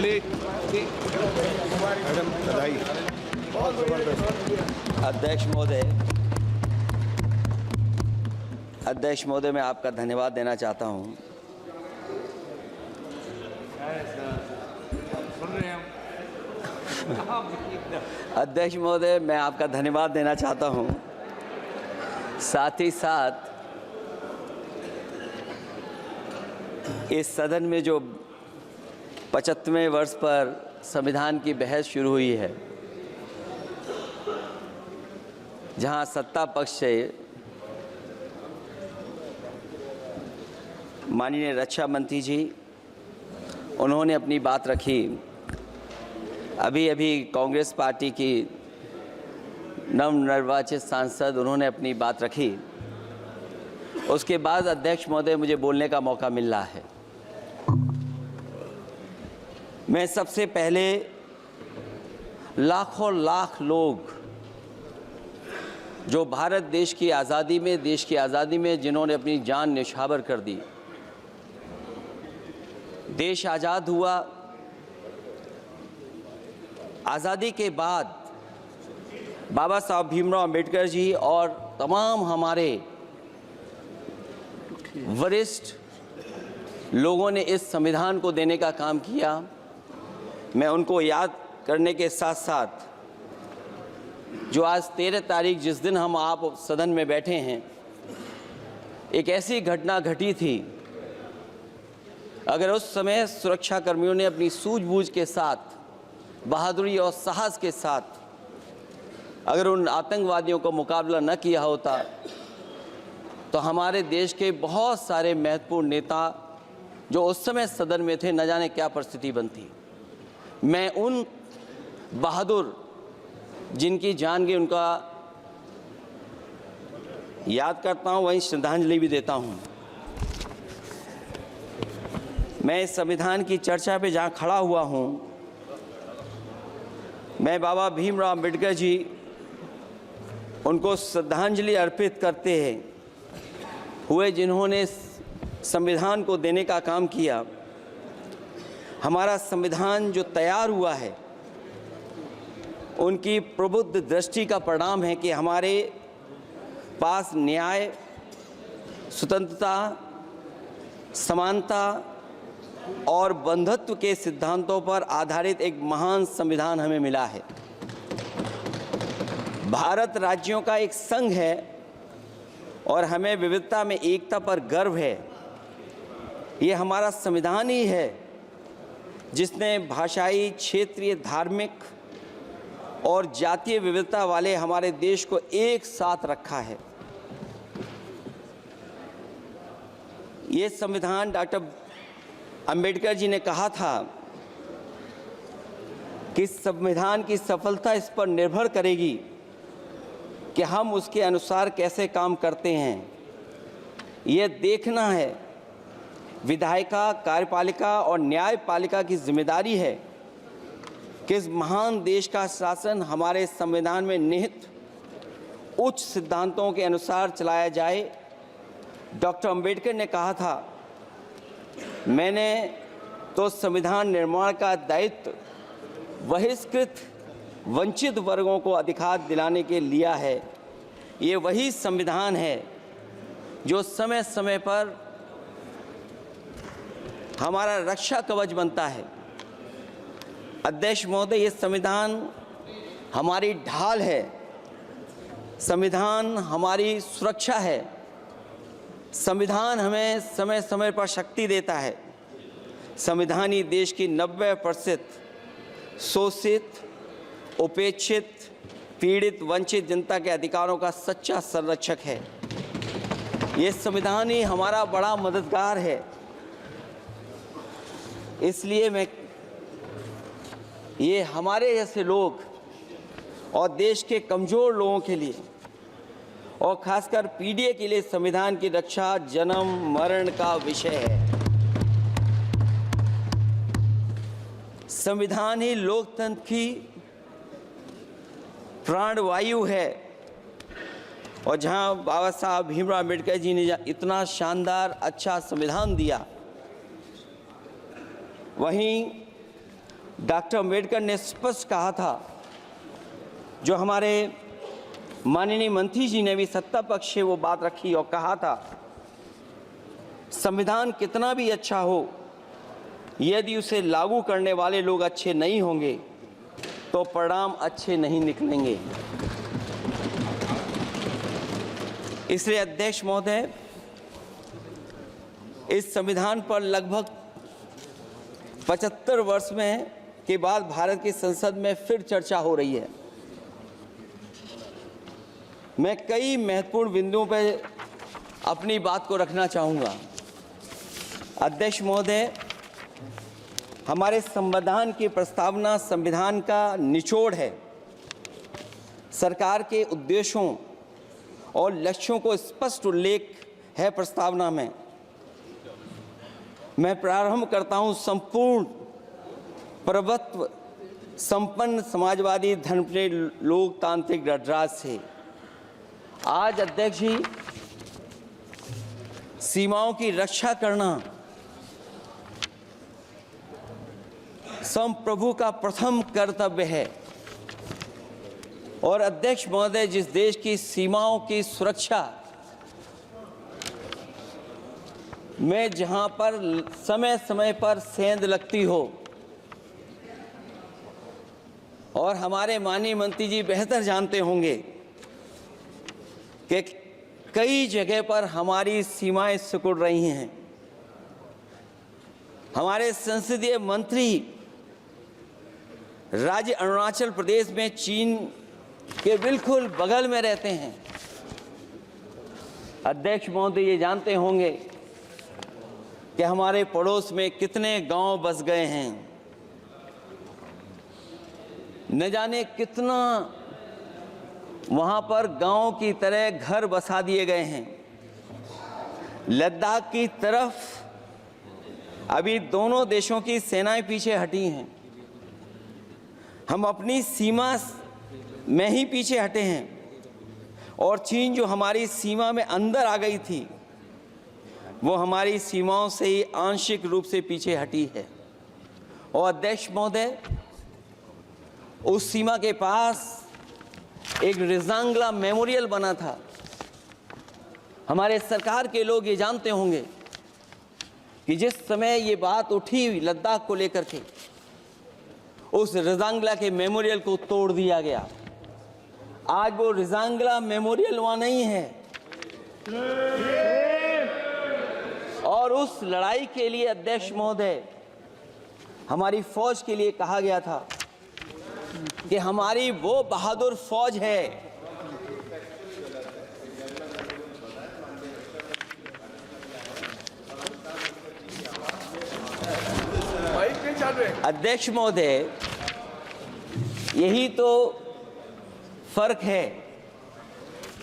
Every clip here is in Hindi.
प्लीज मैडम, बधाई, बहुत जबरदस्त। अध्यक्ष महोदय, मैं आपका धन्यवाद देना चाहता हूं। अध्यक्ष महोदय, मैं आपका धन्यवाद देना चाहता हूं। साथ ही साथ इस सदन में जो 75वें वर्ष पर संविधान की बहस शुरू हुई है, जहां सत्ता पक्ष से माननीय रक्षा मंत्री जी उन्होंने अपनी बात रखी। अभी कांग्रेस पार्टी की नवनिर्वाचित सांसद उन्होंने अपनी बात रखी। उसके बाद अध्यक्ष महोदय मुझे बोलने का मौका मिल रहा है। मैं सबसे पहले लाखों लाख लोग जो भारत देश की आज़ादी में जिन्होंने अपनी जान न्यौछावर कर दी, देश आज़ाद हुआ। आज़ादी के बाद बाबा साहब भीमराव अंबेडकर जी और तमाम हमारे वरिष्ठ लोगों ने इस संविधान को देने का काम किया। मैं उनको याद करने के साथ साथ जो आज 13 तारीख जिस दिन हम आप सदन में बैठे हैं, एक ऐसी घटना घटी थी, अगर उस समय सुरक्षा कर्मियों ने अपनी सूझबूझ के साथ, बहादुरी और साहस के साथ अगर उन आतंकवादियों को मुकाबला न किया होता तो हमारे देश के बहुत सारे महत्वपूर्ण नेता जो उस समय सदन में थे, न जाने क्या परिस्थिति बनती। मैं उन बहादुर जिनकी जान गई उनका याद करता हूं, वहीं श्रद्धांजलि भी देता हूं। मैं इस संविधान की चर्चा पे जहां खड़ा हुआ हूं, मैं बाबा भीमराव अंबेडकर जी उनको श्रद्धांजलि अर्पित करते हुए जिन्होंने संविधान को देने का काम किया। हमारा संविधान जो तैयार हुआ है, उनकी प्रबुद्ध दृष्टि का परिणाम है कि हमारे पास न्याय, स्वतंत्रता, समानता और बंधुत्व के सिद्धांतों पर आधारित एक महान संविधान हमें मिला है। भारत राज्यों का एक संघ है और हमें विविधता में एकता पर गर्व है। ये हमारा संविधान ही है जिसने भाषाई, क्षेत्रीय, धार्मिक और जातीय विविधता वाले हमारे देश को एक साथ रखा है। ये संविधान डॉक्टर अंबेडकर जी ने कहा था कि संविधान की सफलता इस पर निर्भर करेगी कि हम उसके अनुसार कैसे काम करते हैं। ये देखना है, विधायिका, कार्यपालिका और न्यायपालिका की जिम्मेदारी है कि इस महान देश का शासन हमारे संविधान में निहित उच्च सिद्धांतों के अनुसार चलाया जाए। डॉक्टर अंबेडकर ने कहा था, मैंने तो संविधान निर्माण का दायित्व बहिष्कृत वंचित वर्गों को अधिकार दिलाने के लिया है। ये वही संविधान है जो समय समय पर हमारा रक्षा कवच बनता है। अध्यक्ष महोदय, ये संविधान हमारी ढाल है, संविधान हमारी सुरक्षा है, संविधान हमें समय समय पर शक्ति देता है। संविधान ही देश की 90% शोषित, उपेक्षित, पीड़ित, वंचित जनता के अधिकारों का सच्चा संरक्षक है। ये संविधान ही हमारा बड़ा मददगार है। इसलिए ये हमारे जैसे लोग और देश के कमज़ोर लोगों के लिए और खासकर पीढ़ी के लिए संविधान की रक्षा जन्म मरण का विषय है। संविधान ही लोकतंत्र की प्राणवायु है और जहां बाबा साहब भीमराव अंबेडकर जी ने इतना शानदार अच्छा संविधान दिया, वहीं डॉक्टर अम्बेडकर ने स्पष्ट कहा था, जो हमारे माननीय मंत्री जी ने भी सत्ता पक्ष से वो बात रखी और कहा था, संविधान कितना भी अच्छा हो, यदि उसे लागू करने वाले लोग अच्छे नहीं होंगे तो परिणाम अच्छे नहीं निकलेंगे। इसलिए अध्यक्ष महोदय, इस संविधान पर लगभग 75 वर्ष में के बाद भारत की संसद में फिर चर्चा हो रही है। मैं कई महत्वपूर्ण बिंदुओं पर अपनी बात को रखना चाहूँगा। अध्यक्ष महोदय, हमारे संविधान की प्रस्तावना संविधान का निचोड़ है। सरकार के उद्देश्यों और लक्ष्यों को स्पष्ट उल्लेख है प्रस्तावना में। मैं प्रारंभ करता हूं संपूर्ण प्रभुत्व संपन्न समाजवादी धर्मप्रिय लोकतांत्रिक गणराज्य से। आज अध्यक्ष जी, सीमाओं की रक्षा करना संप्रभु का प्रथम कर्तव्य है। और अध्यक्ष महोदय, जिस देश की सीमाओं की सुरक्षा में जहां पर समय समय पर सेंध लगती हो, और हमारे माननीय मंत्री जी बेहतर जानते होंगे कि कई जगह पर हमारी सीमाएं सिकुड़ रही हैं। हमारे संसदीय मंत्री राज्य अरुणाचल प्रदेश में चीन के बिल्कुल बगल में रहते हैं। अध्यक्ष महोदय, ये जानते होंगे कि हमारे पड़ोस में कितने गांव बस गए हैं, न जाने कितना वहां पर गांव की तरह घर बसा दिए गए हैं। लद्दाख की तरफ अभी दोनों देशों की सेनाएं पीछे हटी हैं। हम अपनी सीमा में ही पीछे हटे हैं, और चीन जो हमारी सीमा में अंदर आ गई थी, वो हमारी सीमाओं से ही आंशिक रूप से पीछे हटी है। और अध्यक्ष महोदय, उस सीमा के पास एक रिजांगला मेमोरियल बना था। हमारे सरकार के लोग ये जानते होंगे कि जिस समय ये बात उठी लद्दाख को लेकर के, उस रिजांगला के मेमोरियल को तोड़ दिया गया। आज वो रिजांगला मेमोरियल वहां नहीं है। और उस लड़ाई के लिए अध्यक्ष महोदय, हमारी फौज के लिए कहा गया था कि हमारी वो बहादुर फौज है अध्यक्ष महोदय, यही तो फर्क है।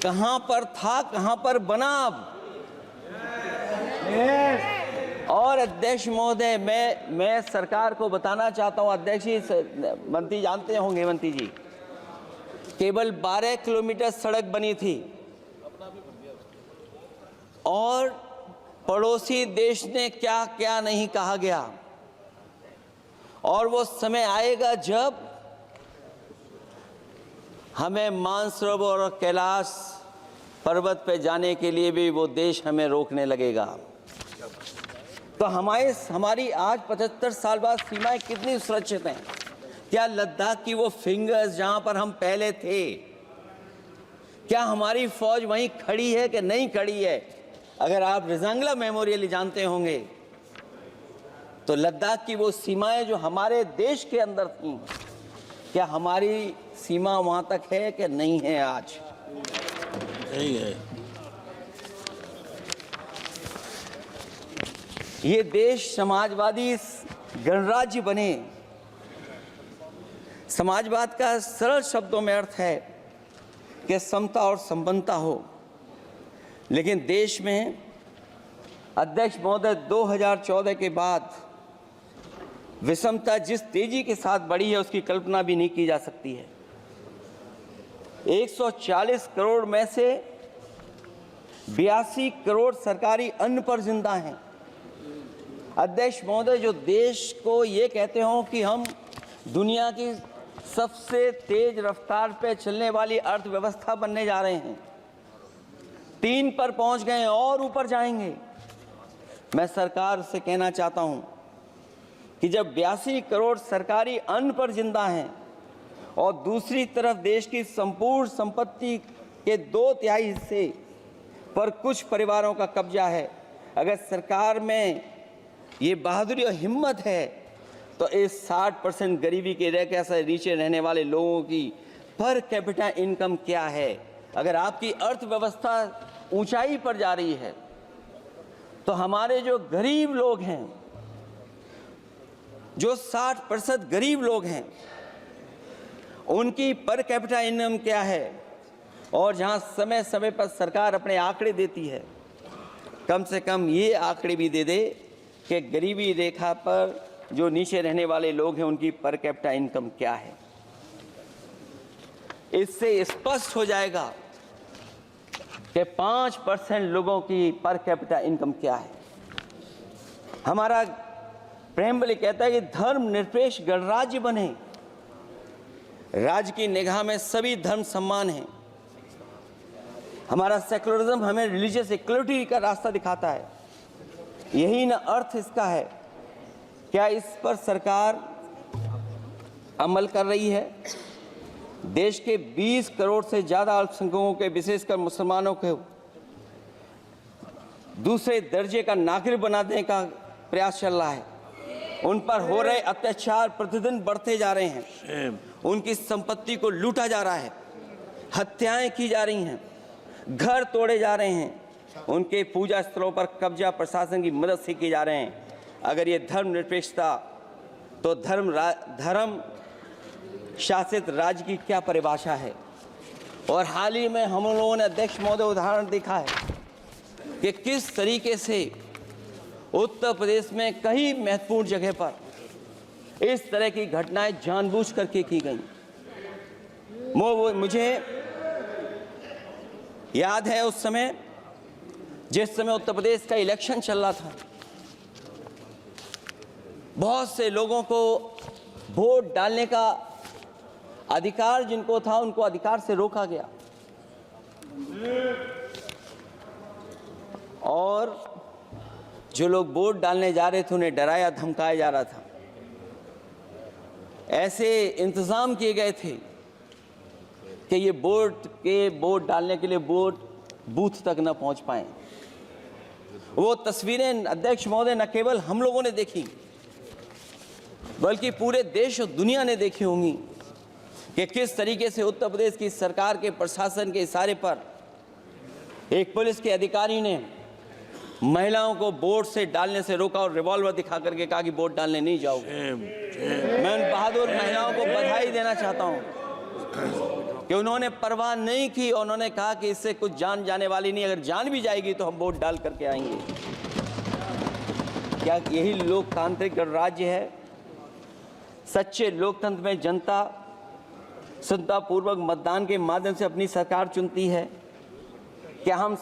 कहां पर था, कहां पर बना अब। और अध्यक्ष महोदय, मैं सरकार को बताना चाहता हूं, अध्यक्ष जी, मंत्री जानते होंगे, मंत्री जी, केवल 12 किलोमीटर सड़क बनी थी, और पड़ोसी देश ने क्या क्या नहीं कहा गया। और वो समय आएगा जब हमें मानसरोवर और कैलाश पर्वत पे जाने के लिए भी वो देश हमें रोकने लगेगा। तो हमारी आज 75 साल बाद सीमाएं कितनी सुरक्षित हैं। क्या लद्दाख की वो फिंगर्स जहां पर हम पहले थे, क्या हमारी फौज वहीं खड़ी है कि नहीं खड़ी है? अगर आप रिजांगला मेमोरियल जानते होंगे, तो लद्दाख की वो सीमाएं जो हमारे देश के अंदर थीं, क्या हमारी सीमा वहां तक है कि नहीं है? आज यही है। ये देश समाजवादी गणराज्य बने। समाजवाद का सरल शब्दों में अर्थ है कि समता और संपन्नता हो। लेकिन देश में अध्यक्ष महोदय, 2014 के बाद विषमता जिस तेजी के साथ बढ़ी है, उसकी कल्पना भी नहीं की जा सकती है। 140 करोड़ में से 82 करोड़ सरकारी अन्न पर जिंदा हैं। अध्यक्ष महोदय, जो देश को ये कहते हो कि हम दुनिया की सबसे तेज रफ्तार पे चलने वाली अर्थव्यवस्था बनने जा रहे हैं। 3 पर पहुंच गए और ऊपर जाएंगे। मैं सरकार से कहना चाहता हूं कि जब 82 करोड़ सरकारी अन्न पर जिंदा हैं और दूसरी तरफ देश की संपूर्ण संपत्ति के 2/3 हिस्से पर कुछ परिवारों का कब्जा है, अगर सरकार में ये बहादुरी और हिम्मत है तो इस 60% गरीबी के रेखा से नीचे रहने वाले लोगों की पर कैपिटा इनकम क्या है? अगर आपकी अर्थव्यवस्था ऊंचाई पर जा रही है तो हमारे जो गरीब लोग हैं, जो 60% गरीब लोग हैं, उनकी पर कैपिटा इनकम क्या है? और जहां समय समय पर सरकार अपने आंकड़े देती है, कम से कम ये आंकड़े भी दे दे कि गरीबी रेखा पर जो नीचे रहने वाले लोग हैं उनकी पर कैपिटा इनकम क्या है। इससे स्पष्ट हो जाएगा कि 5% लोगों की पर कैपिटा इनकम क्या है। हमारा प्रेमबली कहता है कि धर्मनिरपेक्ष गणराज्य बने, राज्य की निगाह में सभी धर्म सम्मान हैं। हमारा सेकुलरिज्म हमें रिलीजियस इक्वलिटी का रास्ता दिखाता है। यही ना अर्थ इसका है। क्या इस पर सरकार अमल कर रही है? देश के 20 करोड़ से ज़्यादा अल्पसंख्यकों के, विशेषकर मुसलमानों को दूसरे दर्जे का नागरिक बनाने का प्रयास चल रहा है। उन पर हो रहे अत्याचार प्रतिदिन बढ़ते जा रहे हैं। उनकी संपत्ति को लूटा जा रहा है, हत्याएं की जा रही हैं, घर तोड़े जा रहे हैं, उनके पूजा स्थलों पर कब्जा प्रशासन की मदद से किए जा रहे हैं। अगर ये धर्मनिरपेक्षता, तो धर्म शासित राज्य की क्या परिभाषा है? और हाल ही में हम लोगों ने अध्यक्ष महोदय उदाहरण देखा है कि किस तरीके से उत्तर प्रदेश में कई महत्वपूर्ण जगह पर इस तरह की घटनाएं जानबूझ करके की गई। मुझे याद है उस समय, जिस समय उत्तर प्रदेश का इलेक्शन चल रहा था, बहुत से लोगों को वोट डालने का अधिकार जिनको था, उनको अधिकार से रोका गया और जो लोग वोट डालने जा रहे थे उन्हें डराया धमकाया जा रहा था। ऐसे इंतजाम किए गए थे कि ये वोट डालने के लिए वोट बूथ तक न पहुंच पाए। वो तस्वीरें अध्यक्ष महोदय न केवल हम लोगों ने देखी, बल्कि पूरे देश और दुनिया ने देखी होंगी कि किस तरीके से उत्तर प्रदेश की सरकार के प्रशासन के इशारे पर एक पुलिस के अधिकारी ने महिलाओं को वोट से डालने से रोका और रिवॉल्वर दिखा करके कहा कि वोट डालने नहीं जाओगे। मैं उन बहादुर महिलाओं को बधाई देना चाहता हूं कि उन्होंने परवाह नहीं की और उन्होंने कहा कि इससे कुछ जान जाने वाली नहीं, अगर जान भी जाएगी तो हम वोट डाल करके आएंगे। क्या यही लोकतांत्रिक गणराज्य है? सच्चे लोकतंत्र में जनता श्रद्धापूर्वक मतदान के माध्यम से अपनी सरकार चुनती है। क्या हम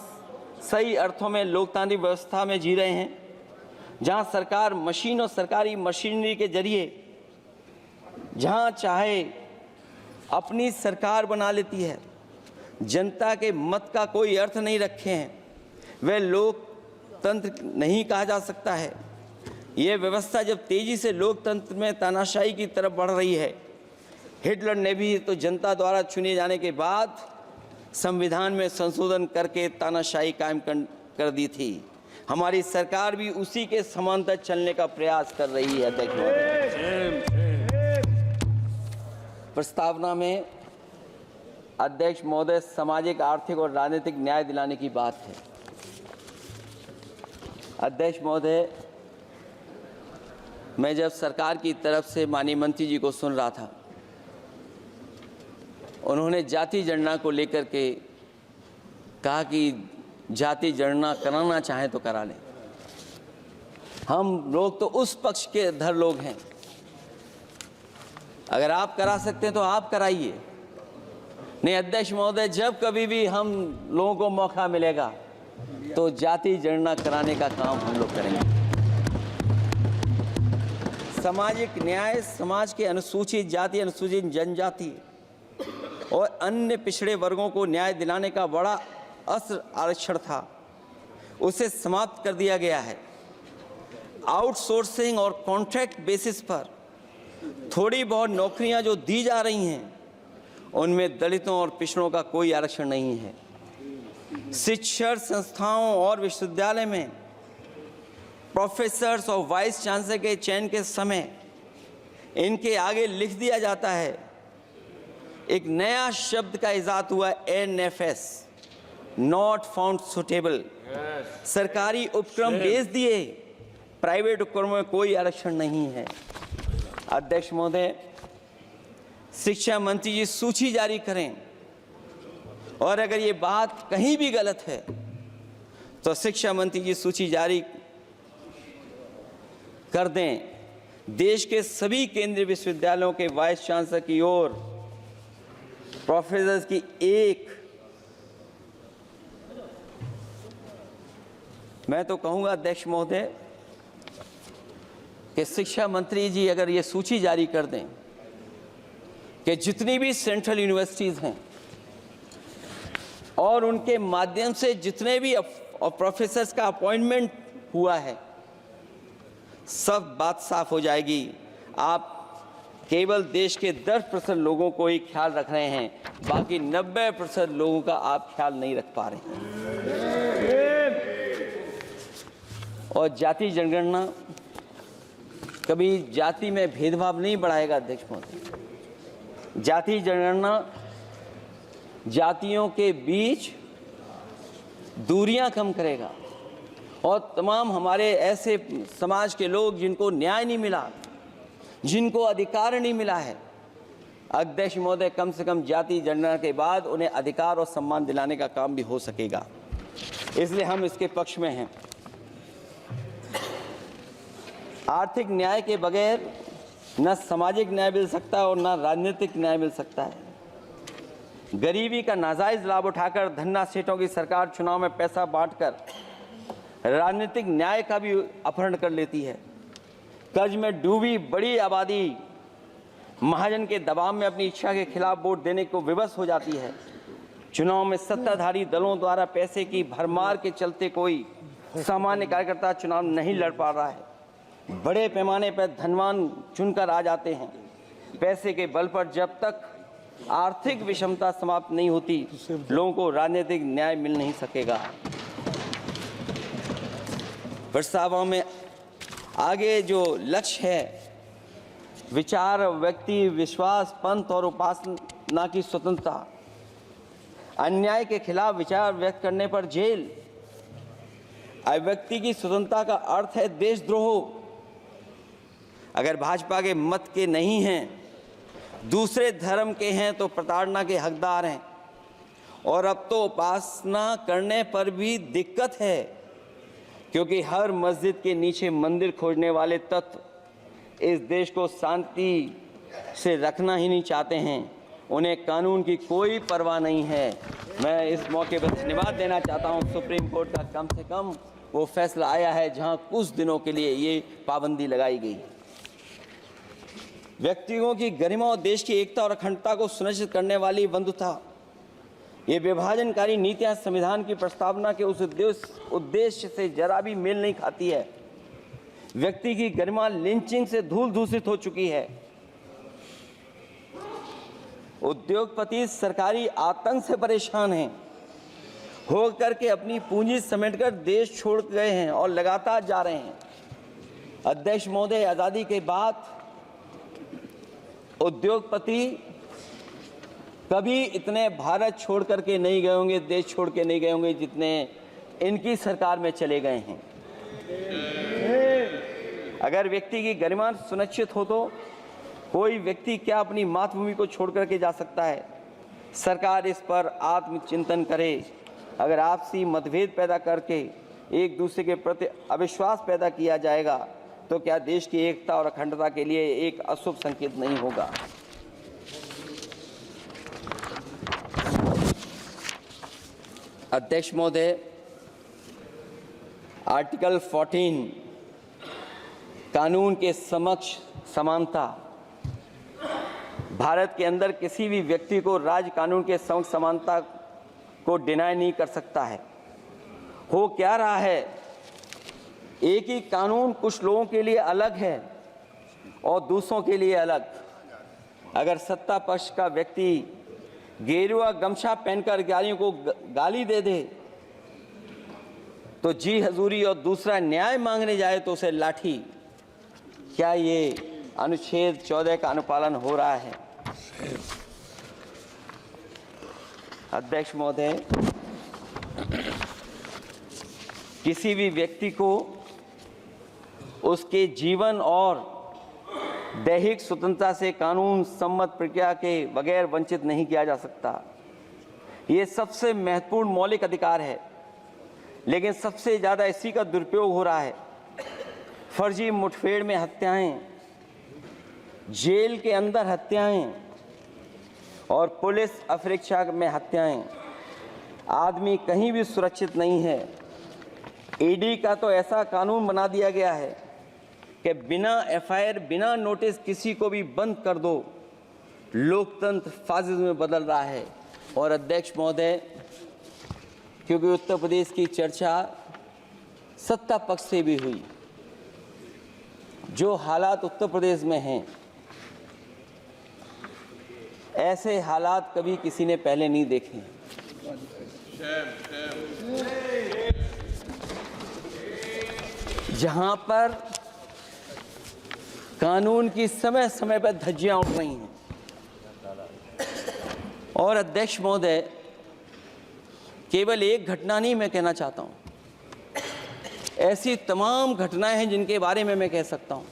सही अर्थों में लोकतांत्रिक व्यवस्था में जी रहे हैं, जहां सरकार मशीन और सरकारी मशीनरी के जरिए जहां चाहे अपनी सरकार बना लेती है, जनता के मत का कोई अर्थ नहीं रखे हैं, वह लोकतंत्र नहीं कहा जा सकता है। यह व्यवस्था जब तेजी से लोकतंत्र में तानाशाही की तरफ बढ़ रही है, हिटलर ने भी तो जनता द्वारा चुने जाने के बाद संविधान में संशोधन करके तानाशाही कायम कर दी थी। हमारी सरकार भी उसी के समांतर चलने का प्रयास कर रही है। अध्यक्ष महोदय, प्रस्तावना में अध्यक्ष महोदय सामाजिक, आर्थिक और राजनीतिक न्याय दिलाने की बात है। अध्यक्ष महोदय, मैं जब सरकार की तरफ से माननीय मंत्री जी को सुन रहा था, उन्होंने जाति जनगणना को लेकर के कहा कि जाति जनगणना कराना चाहें तो करा लें। हम लोग तो उस पक्ष के धर लोग हैं, अगर आप करा सकते हैं तो आप कराइए। नहीं अध्यक्ष महोदय, जब कभी भी हम लोगों को मौका मिलेगा तो जाति जनगणना कराने का काम हम लोग करेंगे। सामाजिक न्याय समाज के अनुसूचित जाति, अनुसूचित जनजाति और अन्य पिछड़े वर्गों को न्याय दिलाने का बड़ा अस्त्र आरक्षण था, उसे समाप्त कर दिया गया है। आउटसोर्सिंग और कॉन्ट्रैक्ट बेसिस पर थोड़ी बहुत नौकरियां जो दी जा रही हैं, उनमें दलितों और पिछड़ों का कोई आरक्षण नहीं है। शिक्षण संस्थाओं और विश्वविद्यालय में प्रोफेसर्स और वाइस चांसलर के चयन के समय इनके आगे लिख दिया जाता है, एक नया शब्द का इजाद हुआ, NFS, नॉट फाउंड सुटेबल। सरकारी उपक्रम भेज दिए, प्राइवेट उपक्रमों में कोई आरक्षण नहीं है। अध्यक्ष महोदय, शिक्षा मंत्री जी सूची जारी करें, और अगर ये बात कहीं भी गलत है तो शिक्षा मंत्री जी सूची जारी कर दें। देश के सभी केंद्रीय विश्वविद्यालयों के वाइस चांसलर की ओर प्रोफेसर्स की एक, मैं तो कहूंगा अध्यक्ष महोदय कि शिक्षा मंत्री जी अगर ये सूची जारी कर दें कि जितनी भी सेंट्रल यूनिवर्सिटीज़ हैं और उनके माध्यम से जितने भी प्रोफेसर्स का अपॉइंटमेंट हुआ है, सब बात साफ हो जाएगी। आप केवल देश के 10% लोगों को ही ख्याल रख रहे हैं, बाकी 90% लोगों का आप ख्याल नहीं रख पा रहे हैं। और जाति जनगणना कभी जाति में भेदभाव नहीं बढ़ाएगा अध्यक्ष महोदय। जाति जनगणना जातियों के बीच दूरियां कम करेगा और तमाम हमारे ऐसे समाज के लोग जिनको न्याय नहीं मिला, जिनको अधिकार नहीं मिला है, अध्यक्ष महोदय कम से कम जाति जनगणना के बाद उन्हें अधिकार और सम्मान दिलाने का काम भी हो सकेगा। इसलिए हम इसके पक्ष में हैं। आर्थिक न्याय के बगैर न सामाजिक न्याय मिल सकता है और न राजनीतिक न्याय मिल सकता है। गरीबी का नाजायज लाभ उठाकर धन्ना सेठों की सरकार चुनाव में पैसा बांटकर राजनीतिक न्याय का भी अपहरण कर लेती है। कर्ज में डूबी बड़ी आबादी महाजन के दबाव में अपनी इच्छा के खिलाफ वोट देने को विवश हो जाती है। चुनाव में सत्ताधारी दलों द्वारा पैसे की भरमार के चलते कोई सामान्य कार्यकर्ता चुनाव नहीं लड़ पा रहा है। बड़े पैमाने पर धनवान चुनकर आ जाते हैं। पैसे के बल पर जब तक आर्थिक विषमता समाप्त नहीं होती, लोगों को राजनीतिक न्याय मिल नहीं सकेगा। प्रस्तावों में आगे जो लक्ष्य है, विचार, व्यक्ति, विश्वास, पंथ और उपासना की स्वतंत्रता, अन्याय के खिलाफ विचार व्यक्त करने पर जेल, अभिव्यक्ति की स्वतंत्रता का अर्थ है देशद्रोह। अगर भाजपा के मत के नहीं हैं, दूसरे धर्म के हैं तो प्रताड़ना के हकदार हैं। और अब तो उपासना करने पर भी दिक्कत है, क्योंकि हर मस्जिद के नीचे मंदिर खोजने वाले तत्व इस देश को शांति से रखना ही नहीं चाहते हैं। उन्हें कानून की कोई परवाह नहीं है। मैं इस मौके पर धन्यवाद देना चाहता हूं सुप्रीम कोर्ट का, कम से कम वो फैसला आया है जहां कुछ दिनों के लिए ये पाबंदी लगाई गई। व्यक्तियों की गरिमा और देश की एकता और अखंडता को सुनिश्चित करने वाली बंधुता, ये विभाजनकारी नीतियां संविधान की प्रस्तावना के उस उद्देश्य से जरा भी मेल नहीं खाती है। व्यक्ति की गरिमा लिंचिंग से धूल दूषित हो चुकी है। उद्योगपति सरकारी आतंक से परेशान हैं, होकर के अपनी पूंजी समेटकर देश छोड़ गए हैं और लगातार जा रहे हैं। अध्यक्ष महोदय, आज़ादी के बाद उद्योगपति कभी इतने भारत छोड़ करके नहीं गए होंगे, देश छोड़ के नहीं गए होंगे जितने इनकी सरकार में चले गए हैं। अगर व्यक्ति की गरिमा सुनिश्चित हो तो कोई व्यक्ति क्या अपनी मातृभूमि को छोड़ करके जा सकता है। सरकार इस पर आत्मचिंतन करे। अगर आपसी मतभेद पैदा करके एक दूसरे के प्रति अविश्वास पैदा किया जाएगा तो क्या देश की एकता और अखंडता के लिए एक अशुभ संकेत नहीं होगा। अध्यक्ष महोदय, आर्टिकल 14 कानून के समक्ष समानता। भारत के अंदर किसी भी व्यक्ति को राज्य कानून के समक्ष समानता को डिनाई नहीं कर सकता है। हो क्या रहा है, एक ही कानून कुछ लोगों के लिए अलग है और दूसरों के लिए अलग। अगर सत्ता पक्ष का व्यक्ति गेरुआ गमछा पहनकर गालियों को गाली दे दे तो जी हजूरी, और दूसरा न्याय मांगने जाए तो उसे लाठी। क्या ये अनुच्छेद 14 का अनुपालन हो रहा है? अध्यक्ष महोदय, किसी भी व्यक्ति को उसके जीवन और दैहिक स्वतंत्रता से कानून सम्मत प्रक्रिया के बगैर वंचित नहीं किया जा सकता। ये सबसे महत्वपूर्ण मौलिक अधिकार है, लेकिन सबसे ज़्यादा इसी का दुरुपयोग हो रहा है। फर्जी मुठभेड़ में हत्याएं, जेल के अंदर हत्याएं और पुलिस अफरीक्षा में हत्याएं। आदमी कहीं भी सुरक्षित नहीं है। ईडी का तो ऐसा कानून बना दिया गया है कि बिना एफआईआर, बिना नोटिस किसी को भी बंद कर दो। लोकतंत्र फासिज्म में बदल रहा है। और अध्यक्ष महोदय, क्योंकि उत्तर प्रदेश की चर्चा सत्ता पक्ष से भी हुई, जो हालात उत्तर प्रदेश में हैं, ऐसे हालात कभी किसी ने पहले नहीं देखे। जहां पर कानून की समय समय पर धज्जियां उड़ रही हैं। और अध्यक्ष महोदय, केवल एक घटना नहीं मैं कहना चाहता हूं, ऐसी तमाम घटनाएं हैं जिनके बारे में मैं कह सकता हूं।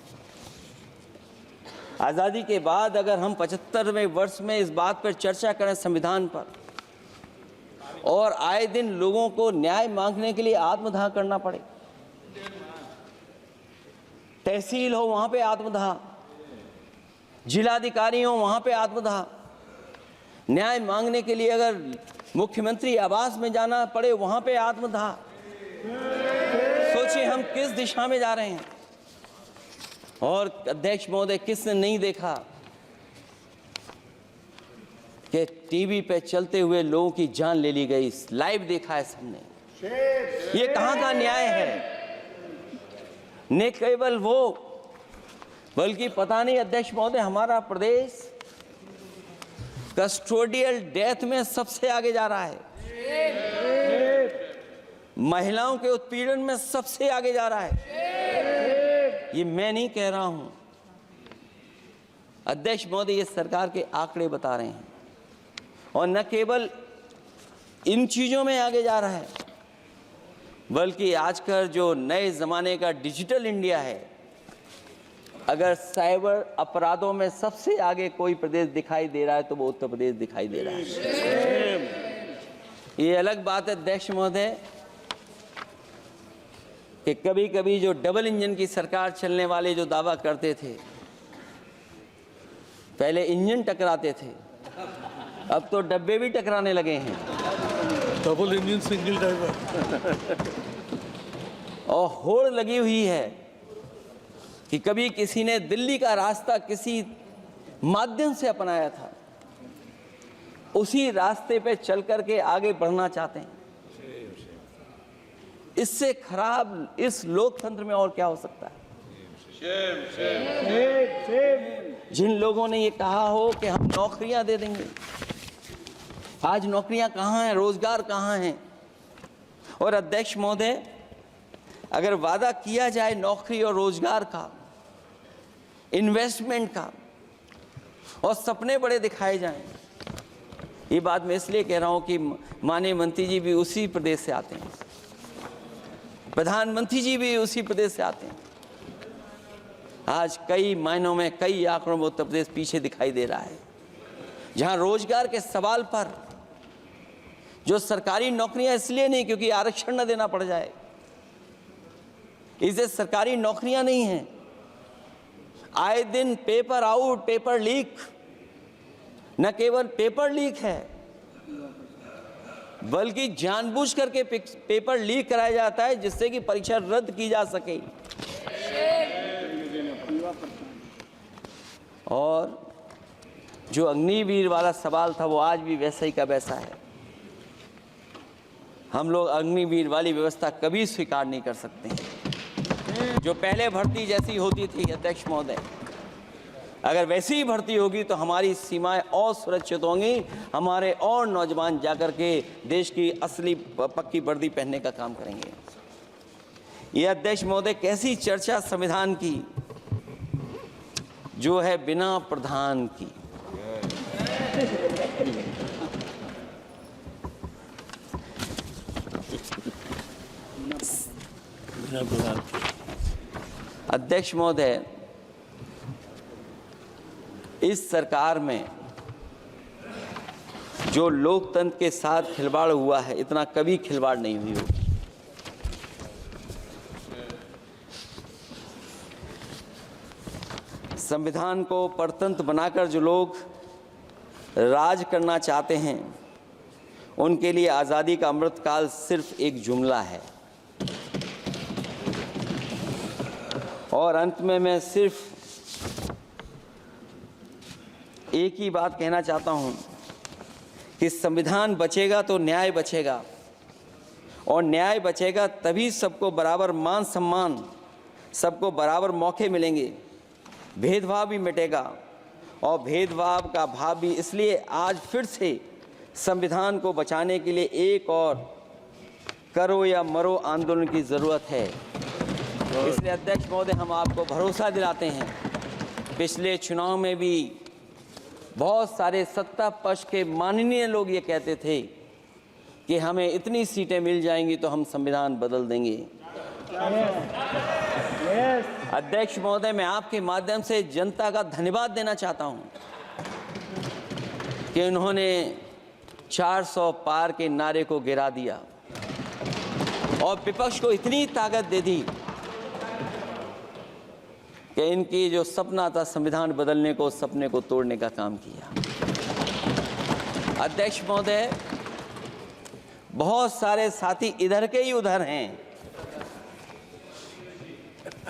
आज़ादी के बाद अगर हम 75वें वर्ष में इस बात पर चर्चा करें संविधान पर, और आए दिन लोगों को न्याय मांगने के लिए आत्मदाह करना पड़े, तहसील हो वहां पे आत्मदाह, जिलाधिकारी हो वहां पे आत्मदाह, न्याय मांगने के लिए अगर मुख्यमंत्री आवास में जाना पड़े वहां पे आत्मदाह। सोचिए हम किस दिशा में जा रहे हैं। और अध्यक्ष महोदय, किसने नहीं देखा कि टीवी पे चलते हुए लोगों की जान ले ली गई? लाइव देखा है सबने। ये कहां का न्याय है? न केवल वो, बल्कि पता नहीं अध्यक्ष महोदय, हमारा प्रदेश कस्टोडियल डेथ में सबसे आगे जा रहा है, महिलाओं के उत्पीड़न में सबसे आगे जा रहा है। ये मैं नहीं कह रहा हूं, अध्यक्ष महोदय, ये सरकार के आंकड़े बता रहे हैं। और न केवल इन चीजों में आगे जा रहा है, बल्कि आजकल जो नए जमाने का डिजिटल इंडिया है, अगर साइबर अपराधों में सबसे आगे कोई प्रदेश दिखाई दे रहा है तो वो उत्तर प्रदेश दिखाई दे रहा है। ये अलग बात है अध्यक्ष महोदय कि कभी कभी जो डबल इंजन की सरकार चलने वाले जो दावा करते थे, पहले इंजन टकराते थे, अब तो डब्बे भी टकराने लगे हैं। Double engine single driver. और होड़ लगी हुई है कि कभी किसी ने दिल्ली का रास्ता किसी माध्यम से अपनाया था, उसी रास्ते पे चल करके आगे बढ़ना चाहते हैं। इससे खराब इस लोकतंत्र में और क्या हो सकता है? जिन लोगों ने ये कहा हो कि हम नौकरियां दे देंगे, आज नौकरियां कहां हैं? रोजगार कहां हैं? और अध्यक्ष महोदय, अगर वादा किया जाए नौकरी और रोजगार का, इन्वेस्टमेंट का, और सपने बड़े दिखाए जाएं, ये बात मैं इसलिए कह रहा हूं कि माननीय मंत्री जी भी उसी प्रदेश से आते हैं, प्रधानमंत्री जी भी उसी प्रदेश से आते हैं। आज कई मायनों में, कई आंकड़ों में उत्तर प्रदेश पीछे दिखाई दे रहा है। जहां रोजगार के सवाल पर जो सरकारी नौकरियां इसलिए नहीं क्योंकि आरक्षण न देना पड़ जाए, इसे सरकारी नौकरियां नहीं हैं। आए दिन पेपर आउट, पेपर लीक, न केवल पेपर लीक है बल्कि जानबूझ करके पेपर लीक कराया जाता है जिससे कि परीक्षा रद्द की जा सके। और जो अग्निवीर वाला सवाल था वो आज भी वैसा ही का वैसा है। हम लोग अग्निवीर वाली व्यवस्था कभी स्वीकार नहीं कर सकते हैं। जो पहले भर्ती जैसी होती थी अध्यक्ष महोदय, अगर वैसी ही भर्ती होगी तो हमारी सीमाएं और सुरक्षित होंगी, हमारे और नौजवान जाकर के देश की असली पक्की वर्दी पहनने का काम करेंगे। ये अध्यक्ष महोदय कैसी चर्चा संविधान की जो है बिना प्रधान की। अध्यक्ष महोदय, इस सरकार में जो लोकतंत्र के साथ खिलवाड़ हुआ है, इतना कभी खिलवाड़ नहीं हुई होगी। संविधान को परतंत्र बनाकर जो लोग राज करना चाहते हैं, उनके लिए आज़ादी का अमृतकाल सिर्फ एक जुमला है। और अंत में मैं सिर्फ एक ही बात कहना चाहता हूं कि संविधान बचेगा तो न्याय बचेगा, और न्याय बचेगा तभी सबको बराबर मान सम्मान, सबको बराबर मौके मिलेंगे, भेदभाव भी मिटेगा। और भेदभाव का भाव भी इसलिए आज फिर से संविधान को बचाने के लिए एक और करो या मरो आंदोलन की ज़रूरत है। इसलिए अध्यक्ष महोदय, हम आपको भरोसा दिलाते हैं, पिछले चुनाव में भी बहुत सारे सत्ता पक्ष के माननीय लोग ये कहते थे कि हमें इतनी सीटें मिल जाएंगी तो हम संविधान बदल देंगे। अध्यक्ष महोदय, मैं आपके माध्यम से जनता का धन्यवाद देना चाहता हूं कि उन्होंने 400 पार के नारे को गिरा दिया और विपक्ष को इतनी ताकत दे दी कि इनकी जो सपना था संविधान बदलने को, सपने को तोड़ने का काम किया। अध्यक्ष महोदय, बहुत सारे साथी इधर के ही उधर हैं,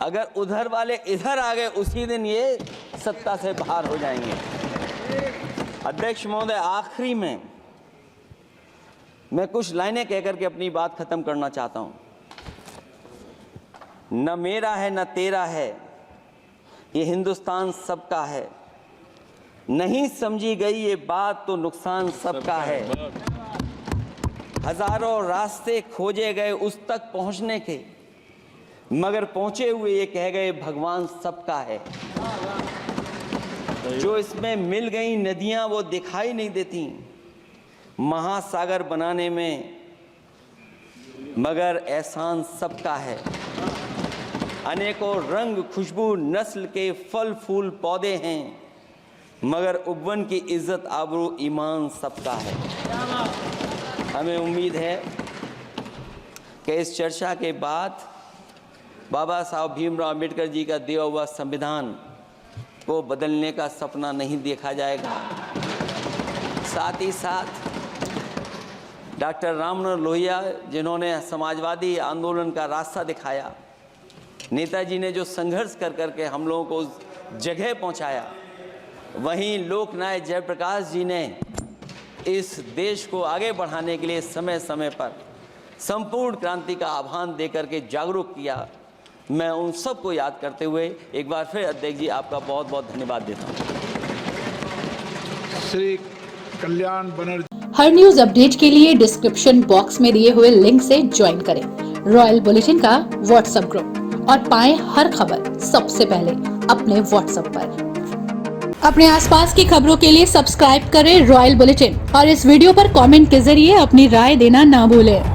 अगर उधर वाले इधर आ गए उसी दिन ये सत्ता से बाहर हो जाएंगे। अध्यक्ष महोदय, आखिरी में मैं कुछ लाइनें कहकर के अपनी बात खत्म करना चाहता हूं। न मेरा है न तेरा है, ये हिंदुस्तान सबका है। नहीं समझी गई ये बात तो नुकसान सबका है। हजारों रास्ते खोजे गए उस तक पहुंचने के, मगर पहुंचे हुए ये कह गए भगवान सबका है। जो इसमें मिल गई नदियां वो दिखाई नहीं देती महासागर बनाने में, मगर एहसान सबका है। अनेकों रंग खुशबू नस्ल के फल फूल पौधे हैं, मगर उपवन की इज्जत आबरू ईमान सबका है। हमें उम्मीद है कि इस चर्चा के बाद बाबा साहब भीमराव अम्बेडकर जी का दिया हुआ संविधान को बदलने का सपना नहीं देखा जाएगा। साथ ही साथ डॉक्टर राममनोहर लोहिया, जिन्होंने समाजवादी आंदोलन का रास्ता दिखाया, नेताजी ने जो संघर्ष कर करके हम लोगों को उस जगह पहुंचाया, वहीं लोकनायक जयप्रकाश जी ने इस देश को आगे बढ़ाने के लिए समय समय पर संपूर्ण क्रांति का आह्वान देकर के जागरूक किया। मैं उन सबको याद करते हुए एक बार फिर अध्यक्ष जी आपका बहुत बहुत धन्यवाद देता हूँ। श्री कल्याण बनर्जी। हर न्यूज अपडेट के लिए डिस्क्रिप्शन बॉक्स में दिए हुए लिंक से ज्वाइन करें रॉयल बुलेटिन का व्हाट्सएप ग्रुप और पाएं हर खबर सबसे पहले अपने व्हाट्सएप पर। अपने आसपास की खबरों के लिए सब्सक्राइब करें रॉयल बुलेटिन और इस वीडियो पर कमेंट के जरिए अपनी राय देना ना भूलें।